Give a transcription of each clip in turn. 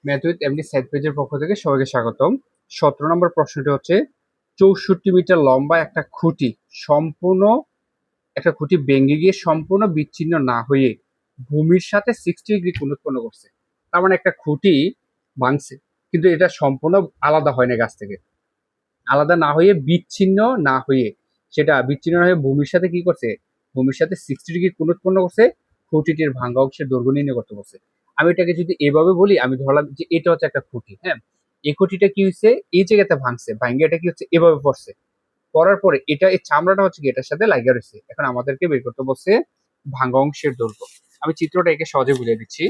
Math with MD side পেজের পক্ষ থেকে সবাইকে স্বাগতম। 17 নম্বর প্রশ্নটি হচ্ছে 64 মিটার লম্বা একটা খুঁটি ভেঙে গিয়ে সম্পূর্ণ বিচ্ছিন্ন না হয়ে ভূমির সাথে 60 ডিগ্রি কোণ উৎপন্ন করছে। তার মানে একটা খুঁটি ভাঙছে, কিন্তু এটা সম্পূর্ণ আলাদা হয় না গাছ থেকে, আলাদা না হয়ে বিচ্ছিন্ন না হয়ে ভূমির সাথে কি করছে, ভূমির সাথে 60 ডিগ্রি কোণ উৎপন্ন করছে। খুঁটিটির ভাঙ্গা অংশের দৈর্ঘ্য নির্ণয় করতে বলছে। আমি এটাকে যদি এভাবে বলি, আমি ধরলাম যে এটা হচ্ছে একটা খুঁটি, হ্যাঁ, এই খুঁটিটা কি হয়েছে, এই জায়গাতে ভাঙছে, ভাঙ্গে এটা কি হচ্ছে এভাবে পড়ছে, পড়ার পরে এটা এই চামড়াটা হচ্ছে কি এটার সাথে লাগিয়ে রয়েছে। এখন আমাদেরকে বের করতে বলছে ভাঙ্গা অংশের দৈর্ঘ্য। আমি চিত্রটা একে সহজে বুঝিয়ে দিচ্ছি,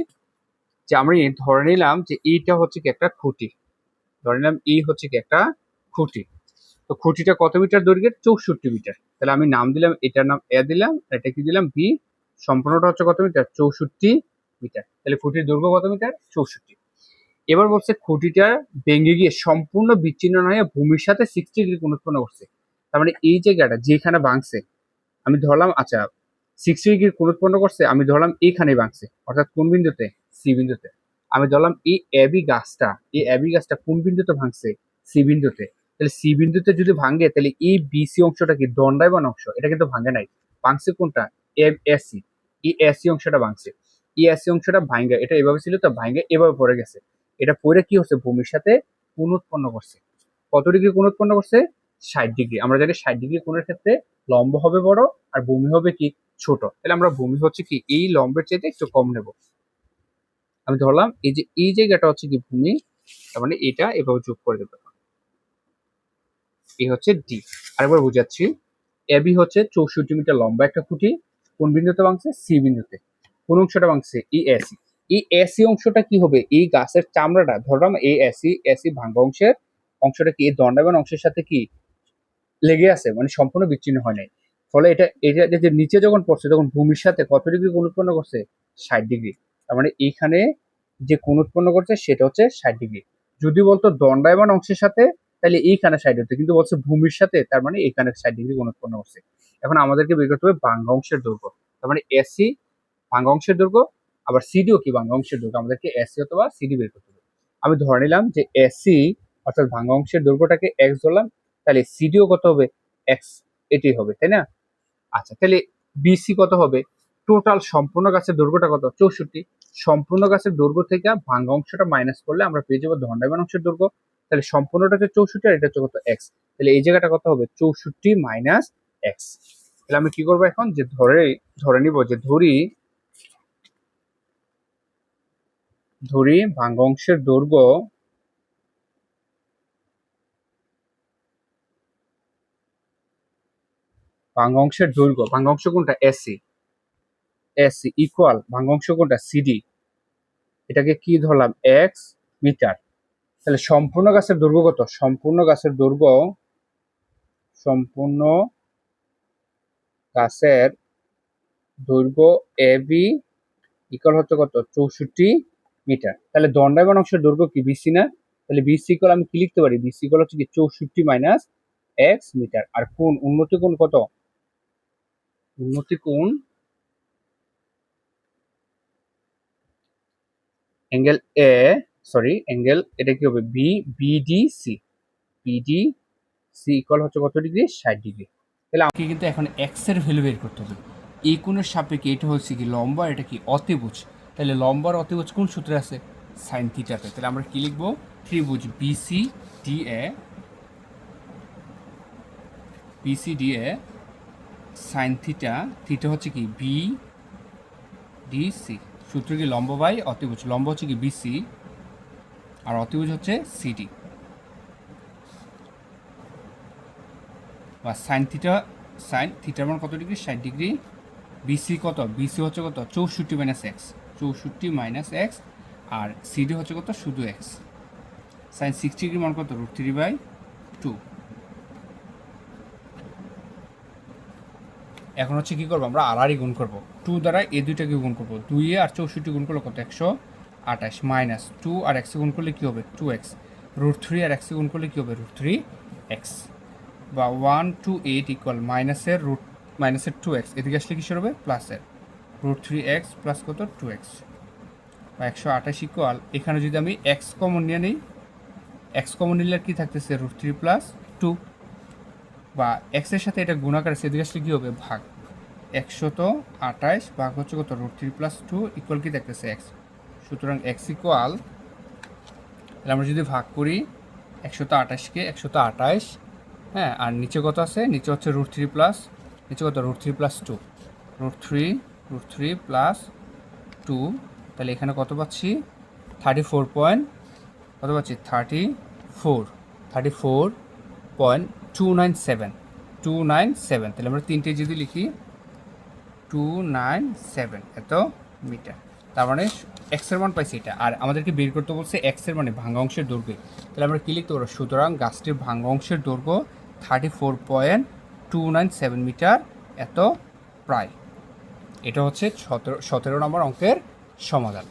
যে আমি ধরে নিলাম যে এইটা হচ্ছে কি একটা খুঁটি, ধরে নিলাম এই হচ্ছে কি একটা খুঁটি। তো খুঁটিটা কত মিটার দৈর্ঘ্যের? 64 মিটার। তাহলে আমি নাম দিলাম, এটার নাম এ দিলাম, এটা কি দিলাম বি। সম্পূর্ণটা হচ্ছে কত মিটার? 64 মিটার। তাহলে খুঁটির দৈর্ঘ্য কত মিটার? 64। এবার বলছে খুঁটিটা ভেঙে গিয়ে সম্পূর্ণ বিচ্ছিন্ন না হয়ে ভূমির সাথে 60 ডিগ্রি কোণ উৎপন্ন করছে। তার মানে এই জায়গাটা যেখানে ভাঙছে, আমি ধরলাম আচ্ছা 60 ডিগ্রি কোণ উৎপন্ন করছে, আমি ধরলাম এইখানে ভাঙছে, অর্থাৎ কোন বিন্দুতে? সি বিন্দুতে। আমি ধরলাম এই এবি গাছটা কোন বিন্দুতে ভাঙছে? সি বিন্দুতে। তাহলে সি বিন্দুতে যদি ভাঙে, তাহলে এই বিসি অংশটা কি দণ্ডায়মান অংশ? এটা কিন্তু ভাঙে নাই, ভাঙছে কোনটা? এসি। এই এসি অংশটা ভাঙছে, এই এসি অংশটা ভাঙে, এটা এভাবে ছিল তো ভাঙে এভাবে পড়ে গেছে। এটা পড়ে কি হচ্ছে? ভূমির সাথে কোণ উৎপন্ন করছে। কত ডিগ্রি কোণ উৎপন্ন করছে? 60 ডিগ্রি। আমরা জানি 60 ডিগ্রি কোণের ক্ষেত্রে লম্ব হবে বড় আর ভূমি হবে কি ছোট। তাহলে আমরা ভূমি হচ্ছে কি এই লম্বের চাইতে একটু কম নেব। আমি ধরলাম এই যে এই জায়গাটা হচ্ছে কি ভূমি, তার মানে এটা এভাবে যোগ করে দেবো। এই হচ্ছে ডি। আরেকবার বুঝাচ্ছি, এবি হচ্ছে 64 মিটার লম্বা একটা খুঁটি, কোন বিন্দুতে ভাঙছে? সি বিন্দুতে। কোন অংশটা ভাঙছে? এই এসি। এই এসি অংশটা কি হবে? এই গাছের চামড়াটা ধরলাম, এই এসি ভাঙা অংশটা কি এই দণ্ডায়মান অংশের সাথে কি লেগে আছে, মানে সম্পূর্ণ বিচ্ছিন্ন হয় নাই। ফলে এটা এটা যে নিচে যখন পড়ছে, তখন ভূমির সাথে কত ডিগ্রি কোণ উৎপন্ন করছে? 60 ডিগ্রি। তার মানে এইখানে যে কোণ উৎপন্ন করছে সেটা হচ্ছে 60 ডিগ্রি। যদি বলতো দণ্ডায়মান অংশের সাথে, তাহলে এইখানে 60 হতো, কিন্তু বলছে ভূমির সাথে, তার মানে এইখানে 60 ডিগ্রি কোণ উৎপন্ন করছে। এখন আমাদেরকে বের করতে হবে ভাঙ্গা অংশের দৈর্ঘ্য। তার মানে এসি ভাঙ্গা অংশের দৈর্ঘ্য, আবার সিডিও কি ভাঙ্গা অংশের দৈর্ঘ্য, আমাদেরকে এসি অথবা সিডি বের করতে হবে। আমি ধরে নিলাম যে এসি অর্থাৎ ভাঙ্গা অংশের দৈর্ঘ্যটাকে এক্স ধরলাম, তাহলে সিডিও কত হবে? এক্স, এটাই হবে, তাই না? আচ্ছা, তাহলে বিসি কত হবে? টোটাল সম্পূর্ণ গাছের দৈর্ঘ্যটা কত? 64। সম্পূর্ণ গাছের দৈর্ঘ্য থেকে ভাঙ্গা অংশটা মাইনাস করলে আমরা পেয়ে যাবো দণ্ডায়মান অংশের দৈর্ঘ্য। তাহলে সম্পূর্ণটা হচ্ছে 64 আর এটা হচ্ছে কত? এক্স। তাহলে এই জায়গাটা কত হবে? 64 মাইনাস এক্স। তাহলে আমি কি করবো এখন? যে ধরে নিব যে ধরি ভাঙ্গা অংশের দৈর্ঘ্য ভাঙ্গা অংশ কোনটা? এসি ইকুয়াল ভাঙ্গা অংশ কোনটা? সিডি। এটাকে কি ধরলাম? X metre. তাহলে সম্পূর্ণ গাছের দৈর্ঘ্য কত? সম্পূর্ণ গাছের দৈর্ঘ্য এ বি ইকুয়াল হচ্ছে কত? 64 মিটার। তাহলে দণ্ডায়মান অংশের দৈর্ঘ্য কি? বিসি না? তাহলে বিসি ইকুয়াল আমি কি লিখতে পারি? বিসি ইকুয়াল হচ্ছে কি 64 মাইনাস এক্স মিটার। আর কোণ উন্নতি কোণ কত? উন্নতি কোণ অ্যাঙ্গেল এ, অ্যাঙ্গেল এটা কি হবে? বিডিসি ইকুয়াল হচ্ছে কত ডিগ্রি? 60 ডিগ্রি। তাহলে আমাকে কিন্তু এখন এক্স এর ভ্যালু বের করতে হবে। এই কোণের সাপেক্ষে এটা হচ্ছে কি লম্বা, এটা কি অতিভুজ। তাহলে লম্বার অতিভুজ কোন সূত্রে আছে? সাইন থিটাতে। তাহলে আমরা কি লিখবো? ত্রিভুজ বিসিডিএ সাইন থিটা, থিটা হচ্ছে কি বিডিসি। সূত্র কি লম্ব বাই অতিভুজ, লম্ব হচ্ছে কি বিসি আর অতিভুজ হচ্ছে সিডি। বা সাইন থিটার মান কত ডিগ্রি? 60 ডিগ্রি। বিসি কত? বিসি হচ্ছে কত? 64 মাইনাস এক্স, 64 মাইনাস এক্স। আর সিডি হচ্ছে কত? শুধু এক্স। সাইন 60 ডিগ্রি মান কত? √3/2। এখন হচ্ছে কি করবো? আমরা আড়াআড়ি গুণ করবো, 2 দ্বারা এই দুইটাকে গুণ করবো। 2 আর 64 গুণ করলে কত? 128 মাইনাস 2 আর এক্সে গুণ করলে কি হবে? 2x। √3 আর এক্সে গুণ করলে কি হবে? √3x। বা 1 to 8 ইকুয়াল মাইনাসের 2x, এদিকে আসলে কিসের হবে? প্লাসের √3x প্লাস কত? 2x। বা 128 ইকুয়াল, এখানে যদি আমি এক্স কমন নিয়ে নিই, এক্স কমন নিলে কি থাকতেছে √3 + 2, বা এক্সের সাথে এটা গুণাকার সেদিকে আসলে কী হবে ভাগ, 128 ভাগ হচ্ছে কত √3 + 2 ইকুয়াল কি থাকতেছে এক্স। সুতরাং এক্স ইকুয়াল, তাহলে আমরা যদি ভাগ করি 128কে 128, হ্যাঁ, আর নিচে কত আছে, নিচে হচ্ছে √3 নিচে কত √3 + 2, √3 তাহলে এখানে কত পাচ্ছি 34 কত পাচ্ছি 34.297, তাহলে আমরা তিনটে যদি লিখি 297 এত মিটার। তার মানে এক্সের মান পাইছি এটা, আর আমাদেরকে বের করতে বলছে এক্সের মানে ভাঙা অংশের দৈর্ঘ্য। তাহলে আমরা কী লিখতে পারবো, সুতরাং গাছটির ভাঙা অংশের দৈর্ঘ্য 34.297 মিটার এত প্রায়। এটা হচ্ছে 17 নম্বর অঙ্কের সমাধান।